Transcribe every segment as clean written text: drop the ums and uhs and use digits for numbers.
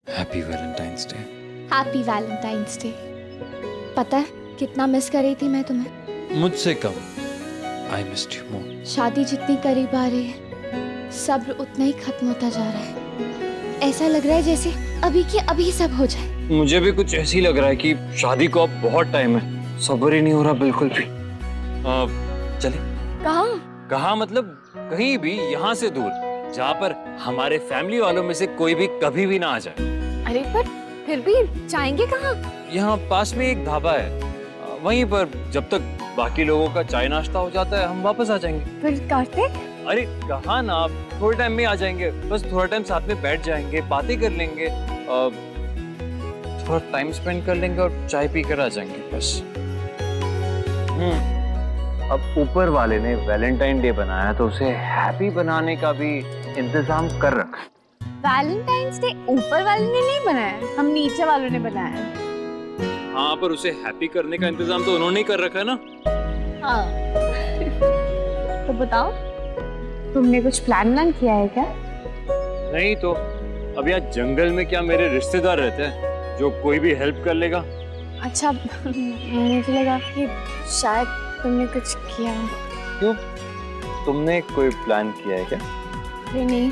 Happy Valentine's day. Happy Valentine's day. पता है कितना मिस कर रही थी मैं तुम्हें। मुझसे कम। I missed you more. शादी जितनी करीब आ रही है, सब्र उतना ही खत्म होता जा रहा है। ऐसा लग रहा है जैसे अभी के अभी सब हो जाए। मुझे भी कुछ ऐसी लग रहा है कि शादी को अब बहुत टाइम है, सब्र ही नहीं हो रहा बिल्कुल भी। चले। कहाँ? कहाँ मतलब कहीं भी, यहाँ से दूर, जहाँ पर हमारे फैमिली वालों में से कोई भी कभी भी ना आ जाए। अरे पर फिर भी जाएंगे कहाँ? यहाँ पास में एक ढाबा है, वहीं पर जब तक बाकी लोगों का चाय नाश्ता हो जाता है हम वापस आ जाएंगे। फिर कार्तिक? अरे कहाँ ना, आप थोड़े टाइम में आ जाएंगे, बस थोड़ा टाइम साथ में बैठ जाएंगे, बातें कर लेंगे, थोड़ा टाइम स्पेंड कर लेंगे और चाय पी कर आ जाएंगे बस। अब ऊपर वाले ने वैलेंटाइन डे बनाया तो उसे हैप्पी बनाने का भी इंतजाम कर रखा। वैलेंटाइंस डे ऊपर वाले ने नहीं बनाया, हम नीचे वालों ने बनाया है। हाँ पर उसे हैप्पी करने का इंतजाम तो उन्होंने ही कर रखा है ना। हाँ। तो बताओ, तुमने कुछ प्लान किया है क्या? नहीं तो अब यहाँ जंगल में क्या मेरे रिश्तेदार रहते हैं जो कोई भी हेल्प कर लेगा? अच्छा, मुझे लगा कि शायद तुमने कुछ किया। क्यों, तुमने कोई प्लान किया है क्या? अरे नहीं,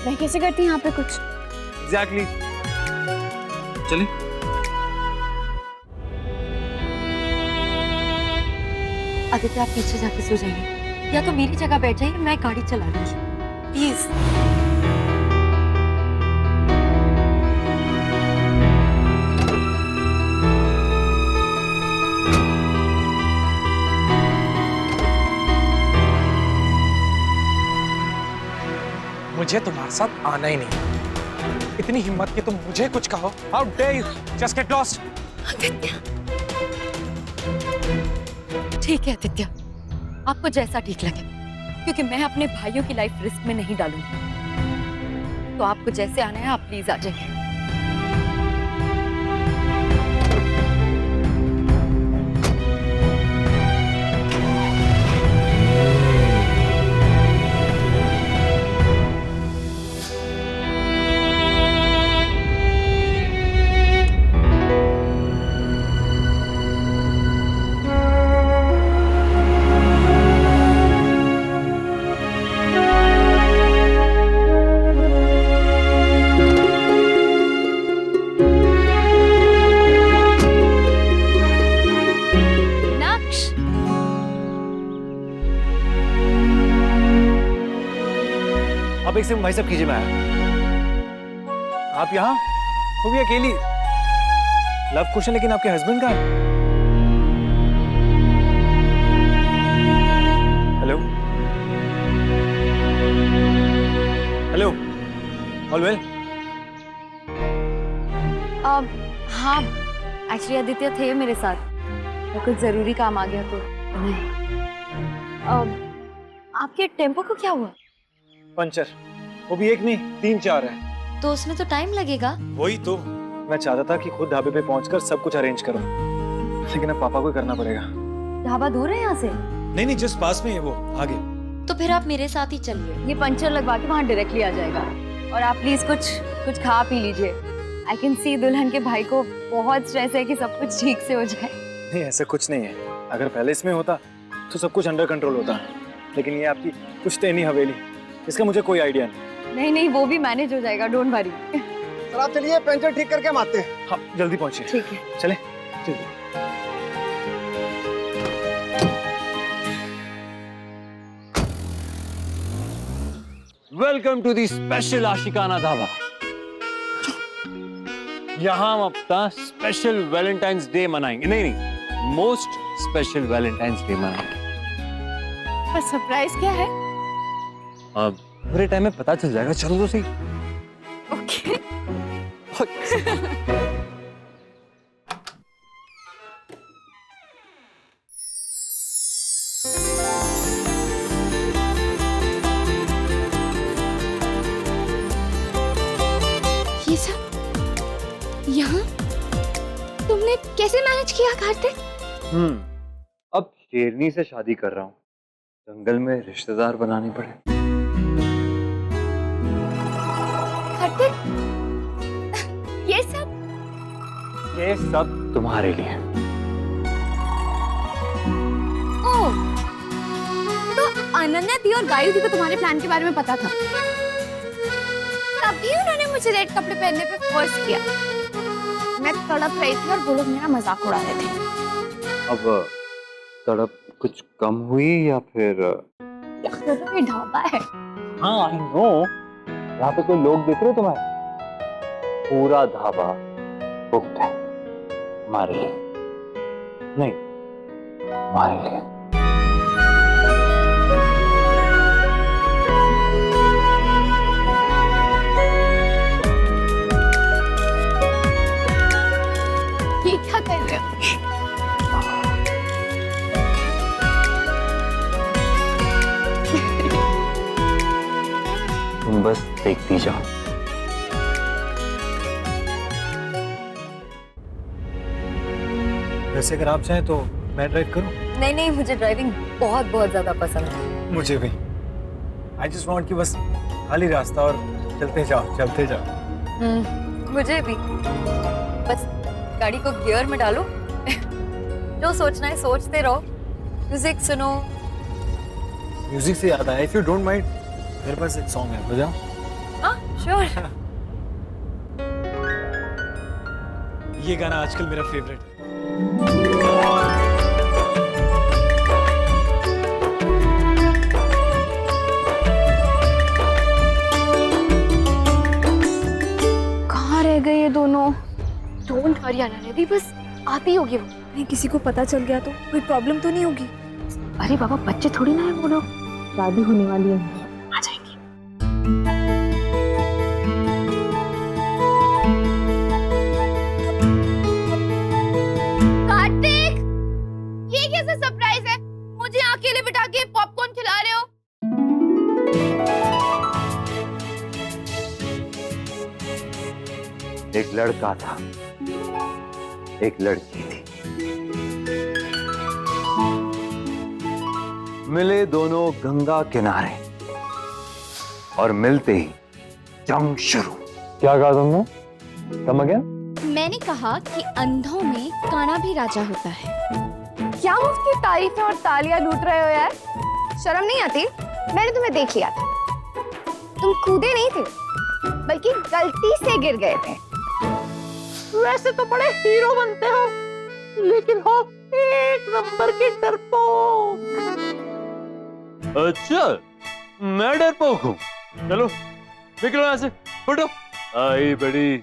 मैं कैसे करती यहाँ पे कुछ। एग्जैक्टली। चलिए। आदित्य आप पीछे जाके सो जाइए, या तो मेरी जगह बैठ जाइए, मैं गाड़ी चला लूंगी प्लीज। मुझे तुम्हारे साथ आना ही नहीं। इतनी हिम्मत कि तुम मुझे कुछ कहो। How dare you, just get lost. Aditya ठीक है आदित्य, आपको जैसा ठीक लगे, क्योंकि मैं अपने भाइयों की लाइफ रिस्क में नहीं डालूंगी। तो आपको जैसे आना है आप प्लीज आ जाइए। अब एक सेकंड भाई साहब कीजिए, मैं आप यहाँ वो भी अकेली। लव क्वेश्चन, लेकिन आपके हस्बैंड कहाँ है? Hello hello, all well? हाँ एक्चुअली आदित्य थे मेरे साथ, तो कुछ जरूरी काम आ गया तो आपके टेम्पो को क्या हुआ? पंचर, वो भी एक नहीं 3-4 है। तो उसमें तो टाइम लगेगा। वही तो मैं चाहता था कि खुद ढाबे पे पहुंचकर सब कुछ अरेंज करूं, लेकिन अब पापा को ही करना पड़ेगा। ढाबा दूर है यहाँ से? नहीं नहीं, जस्ट पास में है वो, आगे। तो फिर आप मेरे साथ ही चलिए, ये पंचर लगवा के वहाँ डायरेक्टली आ जाएगा। और आप प्लीज कुछ खा पी लीजिए। आई कैन सी दुल्हन के भाई को बहुत स्ट्रेस है कि सब कुछ ठीक से हो जाए। नहीं ऐसा कुछ नहीं है, अगर पहले इसमें होता तो सब कुछ अंडर कंट्रोल होता, लेकिन ये आपकी पुश्तैनी हवेली, इसका मुझे कोई आइडिया नहीं। नहीं वो भी मैनेज हो जाएगा, डोंट वरी। सर आप चलिए, पंचर ठीक करके हम आते हैं। हाँ जल्दी पहुंचिए। ठीक है चले चलिए। वेलकम टू दी स्पेशल आशिकाना ढाबा। यहाँ हम अपना स्पेशल वैलेंटाइंस डे मनाएंगे। नहीं, मोस्ट स्पेशल वैलेंटाइंस डे मनाएंगे। पर सरप्राइज क्या है? अब पूरे टाइम में पता चल जाएगा, चलो तो सही। ओके। ये सब यहाँ तुमने कैसे मैनेज किया कार्तिक? अब शेरनी से शादी कर रहा हूँ, जंगल में रिश्तेदार बनाने पड़े। कार्तिक, ये सब तुम्हारे लिए। ओह, तो अनन्या दी और गायू दी को तुम्हारे प्लान के बारे में पता था, तभी उन्होंने मुझे रेड कपड़े पहनने पे फोर्स किया। मैं तड़प रही थी और वो लोग मेरा मजाक उड़ा रहे थे। अब तड़प कुछ कम हुई या फिर? तो ये ढाबा है। हाँ आई नो, यहाँ पे कोई लोग देख रहे हो तुम्हारे? पूरा ढाबा बुक्ड है हमारे लिए, नहीं हमारे लिए। ये क्या कर रहे हो? तुम बस देखती जाओ। वैसे अगर आप चाहें तो मैं ड्राइव करूं? नहीं नहीं, मुझे ड्राइविंग बहुत बहुत ज्यादा पसंद है। मुझे भी। आई जस्ट वांट कि बस खाली रास्ता और चलते जाओ चलते जाओ। मुझे भी। बस गाड़ी को गियर में डालो, जो सोचना है सोचते रहो, म्यूजिक सुनो। म्यूजिक से याद आया, इफ यू डोंट माइंड मेरे पास एक सॉन्ग है, बजाओ। हाँ श्योर। ये गाना आजकल मेरा फेवरेट है। कहाँ रह गए ये दोनों? डोंट वरी अनन्या दी, बस आती होगी वो। नहीं, किसी को पता चल गया तो कोई प्रॉब्लम तो नहीं होगी? अरे बाबा, बच्चे थोड़ी ना है वो लोग, शादी होने वाली है, आ जाएंगे। कार्तिक, ये कैसा सरप्राइज है? मुझे अकेले बिठा के पॉपकॉर्न खिला रहे हो? एक लड़का था, एक लड़की थी, मिले दोनों गंगा किनारे और मिलते ही जंग शुरू। क्या कहा तुमने? Come again? मैंने कहा कि अंधों में काना भी राजा होता है। क्या उसकी तारीफें और तालियां लूट रहे हो यार? शर्म नहीं आती? मैंने तुम्हें देख लिया था, तुम कूदे नहीं थे बल्कि गलती से गिर गए थे। वैसे तो बड़े हीरो बनते हो, लेकिन हो एक नंबर के डरपोक। अच्छा, मैं डरपोक हूँ? चलो निकलो यहाँ से, फटो। आई बड़ी,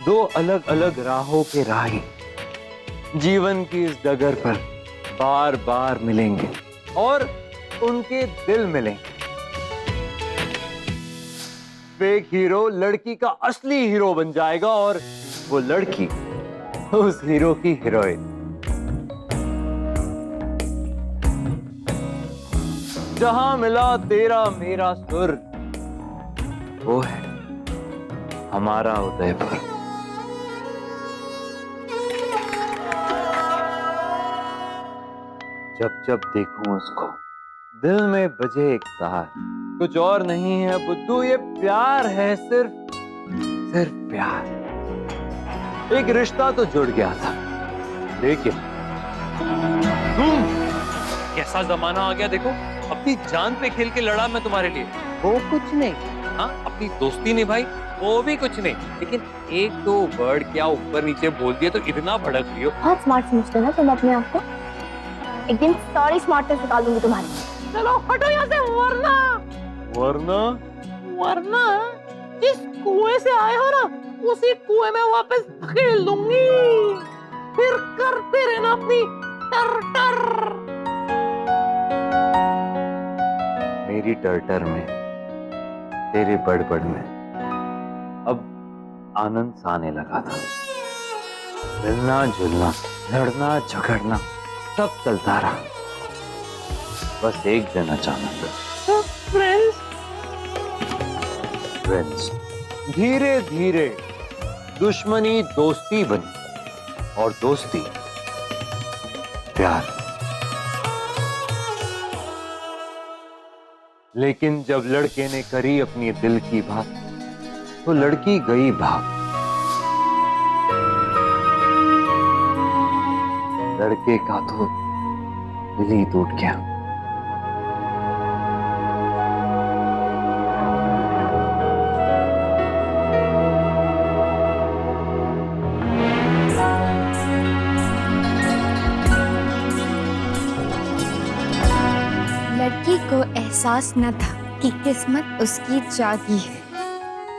दो अलग अलग राहों के राही जीवन की इस डगर पर बार बार मिलेंगे और उनके दिल मिलेंगे। फेक हीरो लड़की का असली हीरो बन जाएगा और वो लड़की उस हीरो की हीरोइन। जहां मिला तेरा मेरा सुर, वो है हमारा उदयपुर। जब जब देखूं उसको दिल में बजे एक तार, कुछ और नहीं है बुद्धू, ये प्यार है, सिर्फ प्यार। एक रिश्ता तो जुड़ गया था, लेकिन कैसा जमाना आ गया देखो। अपनी जान पे खेल के लड़ा मैं तुम्हारे लिए, वो कुछ नहीं। हाँ, अपनी दोस्ती निभाई, वो भी कुछ नहीं। लेकिन एक दो वर्ड क्या ऊपर नीचे बोल दिया तो इतना भड़क रही हो। बहुत स्मार्ट समझते हो ना तुम अपने आप को? एक दिन सारी स्मार्टनेस निकाल दूंगी तुम्हारी। चलो हटो यहाँ से, वरना जिस कुएं से आए हो ना, उसी कुएं में वापस धकेल दूंगी। फिर करते रहना अपनी टर। मेरी टर्टर में, तेरे बड़बड़ में अब आनंद आने लगा था। मिलना जुलना, लड़ना झगड़ना सब चलता रहा। बस एक दिन अचानक फ्रेंड्स धीरे धीरे दुश्मनी दोस्ती बनी और दोस्ती प्यार। लेकिन जब लड़के ने करी अपनी दिल की बात तो लड़की गई भाग। लड़के का तो दिल ही टूट गया। लड़की को एहसास न था कि किस्मत उसकी जागी है।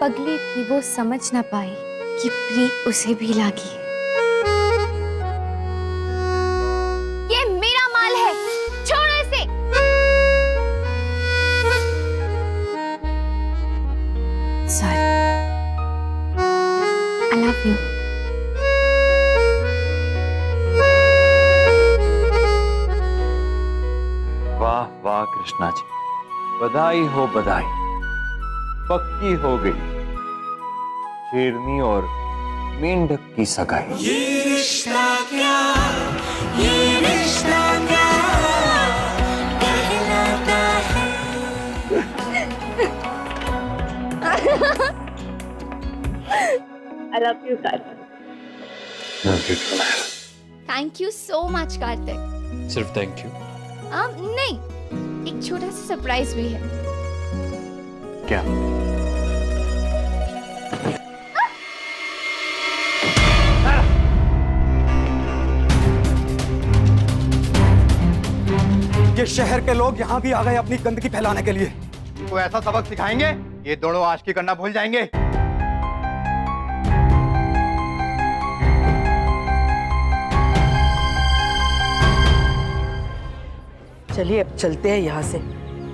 पगली थी वो समझ न पाई कि प्रीत उसे भी लागी है। ये मेरा माल है, छोड़ो इसे। Sorry, I love you. वाह वाह कृष्णा जी, बधाई हो बधाई, पक्की हो गई शेरनी और मेंढक की सगाई। ये रिश्ता क्या कहलाता है। I love you, Karthik. Thank you so much Kartik. सिर्फ थैंक यू? नहीं, एक छोटा सा सरप्राइज भी है। क्या? ये शहर के लोग यहाँ भी आ गए अपनी गंदगी फैलाने के लिए। तो ऐसा सबक सिखाएंगे ये दोनों आशिकी करना भूल जाएंगे। चलिए अब चलते हैं यहाँ से।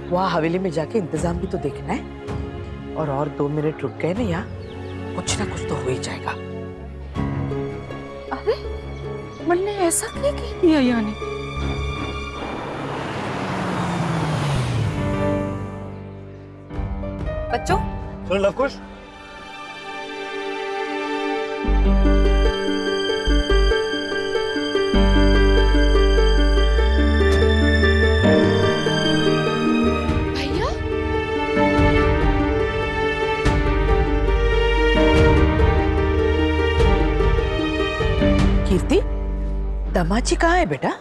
वहाँ हवेली में जाके इंतजाम भी तो देखना है। और 2 मिनट रुक गए ना यहाँ, कुछ ना कुछ तो हो ही जाएगा। अरे मैंने ऐसा क्या कह दिया यानी? बच्चों, सुन लवकुश, भैया, कीर्ति, दामाजी कहाँ है बेटा?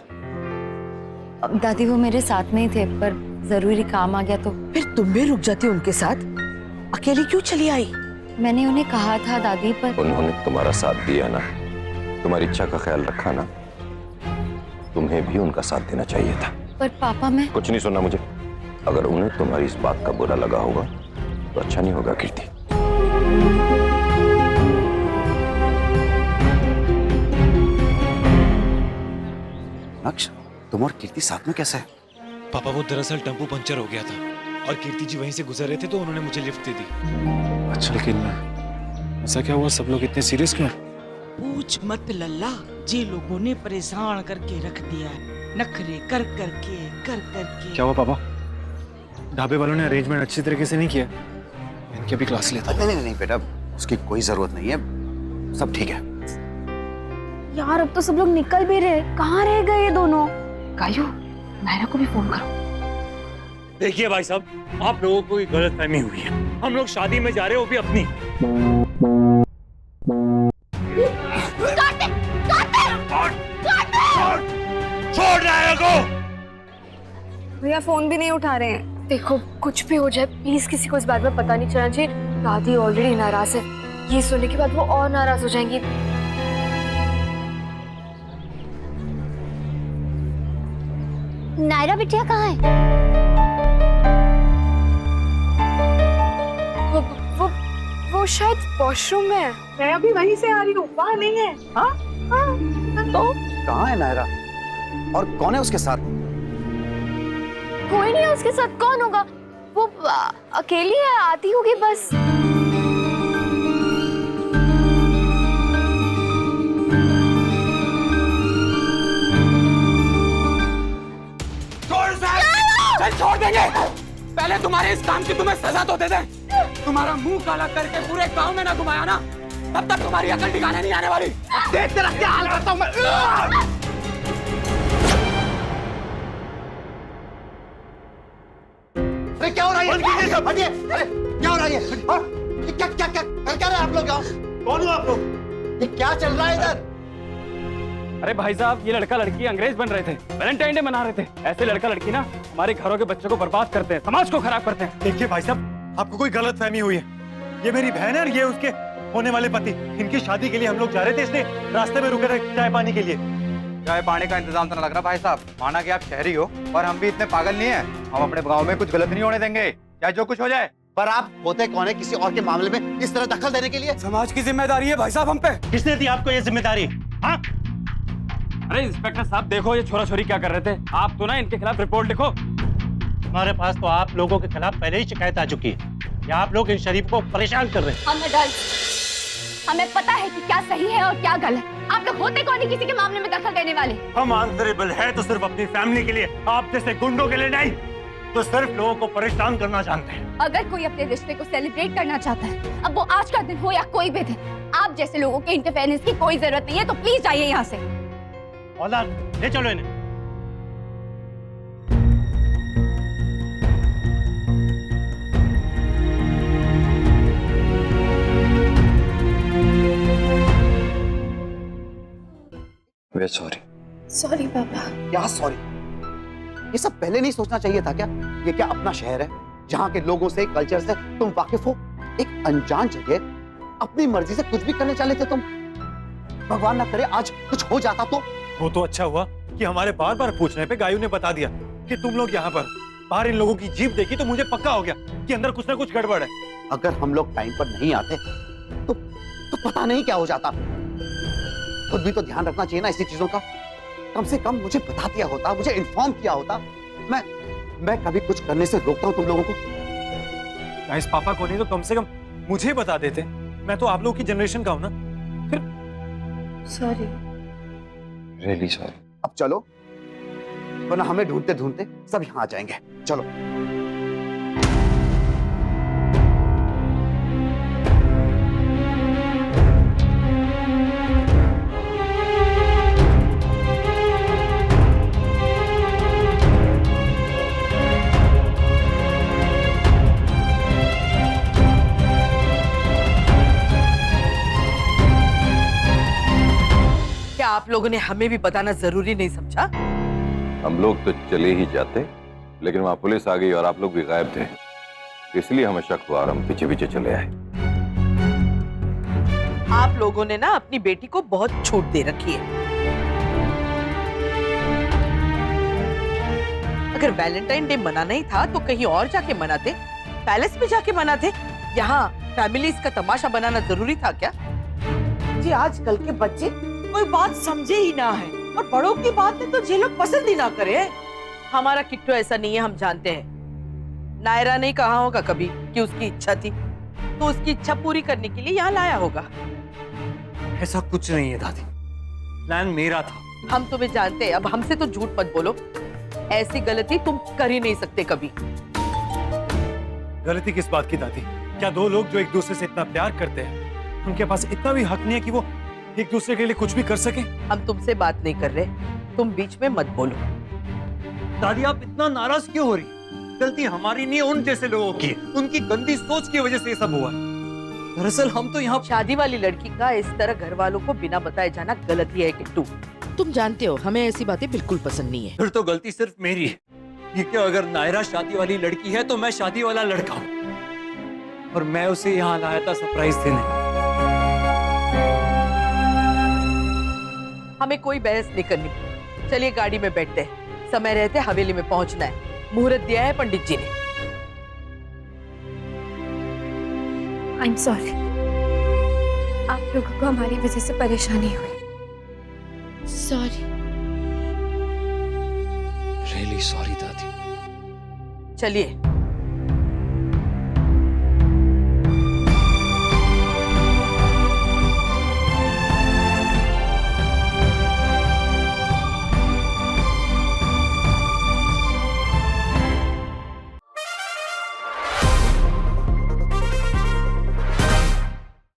दादी वो मेरे साथ में ही थे, पर जरूरी काम आ गया तो फिर तुम भी रुक जाती उनके साथ, अकेली क्यों चली आई? मैंने उन्हें कहा था दादी, पर उन्होंने तुम्हारा साथ दिया ना, तुम्हारी इच्छा का ख्याल रखा ना, तुम्हें भी उनका साथ देना चाहिए था। पर पापा मैं कुछ नहीं सुनना मुझे। अगर उन्हें तुम्हारी इस बात का बुरा लगा होगा तो अच्छा नहीं होगा कीर्ति। नक्श, तुम और कीर्ति साथ में कैसे? पापा वो दरअसल टेम्पो पंचर हो गया था और कीर्ति जी वहीं से गुजर रहे थे तो उन्होंने मुझे लिफ्ट दे दी। अच्छा लेकिन ऐसा क्या हुआ? सब लोग इतने सीरियस क्यों? पूछ मत लल्ला, जी लोगों ने परेशान करके रख दिया, नखरे कर करके। क्या हुआ पापा? ढाबे वालों ने अरेंजमेंट अच्छी तरीके से नहीं किया। इनकी अभी क्लास लेता। नहीं बेटा, उसकी कोई जरूरत नहीं है, सब ठीक है। यार अब तो सब लोग निकल भी रहे, कहाँ रह गए ये दोनों? गायू, नायरा को भी फोन करो। देखिए भाई साहब, आप लोगों को कोई गलतफहमी हुई है। हम लोग शादी में जा रहे हो भी अपनी। छोड़ रहे को। भैया फोन भी नहीं उठा रहे हैं। देखो कुछ भी हो जाए प्लीज किसी को इस बात में पता नहीं चलना चाहिए। दादी ऑलरेडी नाराज है, ये सुनने के बाद वो और नाराज हो जाएंगी। नायरा बिटिया कहाँ है? वो शायद वॉशरूम में है। मैं अभी वहीं से आ रही हूँ, वहाँ नहीं है। हाँ? तो कहाँ है नायरा और कौन है उसके साथ? कोई नहीं है उसके साथ, कौन होगा? वो अकेली है, आती होगी बस। चल छोड़ देंगे। पहले तुम्हारे इस काम की तुम्हें सजा तो दे दे। तुम्हारा मुंह काला करके पूरे गांव में ना घुमाया ना, तब तक तुम्हारी अकल ठिकाने नहीं आने वाली। देखते रह क्या हाल करता हूं मैं। अरे क्या हो रहा है? हटिए। अरे क्या हो रहा है? हाँ? ये क्या क्या क्या कर क्या रहे हैं आप लोग? कौन हो आप लोग? ये क्या चल रहा है इधर? अरे भाई साहब, ये लड़का लड़की अंग्रेज बन रहे थे, वैलेंटाइन डे मना रहे थे। ऐसे लड़का लड़की ना हमारे घरों के बच्चों को बर्बाद करते हैं, समाज को खराब करते हैं। देखिए भाई साहब, आपको कोई गलत फहमी हुई है। ये मेरी बहन है और ये उसके होने वाले पति। इनकी शादी के लिए हम लोग जा रहे थे, इसलिए रास्ते में रुके थे चाय पानी के लिए। चाय पानी का इंतजाम तो न लग रहा भाई साहब। माना कि आप शहरी हो, पर हम भी इतने पागल नहीं है। हम अपने गांव में कुछ गलत नहीं होने देंगे, चाहे जो कुछ हो जाए। पर आप होते कौन है किसी और के मामले में इस तरह दखल देने के लिए? समाज की जिम्मेदारी है भाई साहब हम पे। किसने दी आपको ये जिम्मेदारी? हाँ? अरे इंस्पेक्टर साहब देखो, ये छोरा छोरी क्या कर रहे थे। आप तो ना इनके खिलाफ रिपोर्ट लिखो। हमारे पास तो आप लोगों के खिलाफ पहले ही शिकायत आ चुकी है कि आप लोग इन शरीफ को परेशान कर रहे हैं। हम adults, हमें पता है कि क्या सही है और क्या गलत। आप लोग होते कौन है किसी के मामले में दखल देने वाले? हम आंसरेबल है तो सिर्फ अपनी फैमिली के लिए, आप जैसे गुंडों के लिए नहीं। तो सिर्फ लोगों को परेशान करना जानते हैं। अगर कोई अपने रिश्ते को सेलिब्रेट करना चाहता है, अब वो आज का दिन हो या कोई भी दिन, आप जैसे लोगों के इंटरफेरेंस की कोई जरूरत नहीं है। तो प्लीज जाइए यहाँ से। औलाद ले चलो इन्हें। वे सॉरी। सॉरी पापा। क्या सॉरी? ये सब पहले नहीं सोचना चाहिए था क्या? ये क्या अपना शहर है जहाँ के लोगों से, कल्चर से तुम वाकिफ हो? एक अनजान जगह अपनी मर्जी से कुछ भी करने चले थे तुम। भगवान ना करे आज कुछ हो जाता तो। वो तो अच्छा हुआ कि हमारे बार बार पूछने पे गायू ने बता दिया कि तुम लोग यहाँ पर। बाहर इन लोगों की जीप देखी तो मुझे पक्का हो गया कि अंदर कुछ ना कुछ गड़बड़ है। अगर हम लोग टाइम पर नहीं आते तो पता नहीं क्या हो जाता। खुद भी तो ध्यान रखना चाहिए ना ऐसी चीजों का। कम से कम मुझे बता दिया होता, मुझे इन्फॉर्म किया होता। मैं कभी कुछ करने से रोकता हूँ तुम लोगों को? गाइस, पापा को नहीं तो कम से कम मुझे बता देते। मैं तो आप लोगों की जनरेशन का हूँ ना। सॉरी। Really sorry. अब चलो, वरना हमें ढूंढते ढूंढते सब यहाँ आ जाएंगे। चलो। क्या आप लोगों ने हमें भी बताना जरूरी नहीं समझा? हम लोग तो चले ही जाते, लेकिन वहां पुलिस आ गई और आप लोग भी गायब थे, इसलिए हमें शक हुआ और हम पीछे पीछे चले आए। आप लोगों ने ना अपनी बेटी को बहुत छूट दे रखी है। अगर वैलेंटाइन डे मनाना ही था तो कहीं और जाके मनाते, पैलेस में जाके मनाते। यहाँ फैमिलीज का तमाशा बनाना जरूरी था क्या? जी आजकल के बच्चे कोई बात समझे ही ना है, और बड़ों की बात है तो जे लोग पसंद ही ना करे। हमारा किट्टू ऐसा नहीं है, हम जानते हैं। नायरा ने कहा होगा कभी कि उसकी इच्छा थी, तो उसकी इच्छा पूरी करने के लिए यहाँ लाया होगा। ऐसा कुछ नहीं है दादी, प्लान मेरा था। हम तुम्हें जानते हैं, अब हमसे तो झूठ मत बोलो। ऐसी गलती तुम कर ही नहीं सकते कभी। गलती किस बात की दादी? क्या दो लोग जो एक दूसरे से इतना प्यार करते हैं, उनके पास इतना भी हक नहीं है कि वो एक दूसरे के लिए कुछ भी कर सके? हम तुमसे बात नहीं कर रहे, तुम बीच में मत बोलो। दादी आप इतना नाराज क्यों हो रही? गलती हमारी नहीं है, उन जैसे लोगों की है। उनकी गंदी सोच की वजह से ये सब हुआ है। दरअसल हम तो यहाँ शादी वाली लड़की का इस तरह घर वालों को बिना बताए जाना गलती है किट्टू। तुम जानते हो हमें ऐसी बातें बिल्कुल पसंद नहीं है। फिर तो गलती सिर्फ मेरी है। ये क्या, अगर नायरा शादी वाली लड़की है तो मैं शादी वाला लड़का हूँ, और मैं उसे यहाँ लाया था सरप्राइज देने। हमें कोई बहस नहीं करनी। चलिए गाड़ी में बैठते हैं, समय रहते हवेली में पहुंचना है। मुहूर्त दिया है पंडित जी ने। आई एम सॉरी, आप लोगों को हमारी वजह से परेशानी हुई। सॉरी। रियली सॉरी दादी। चलिए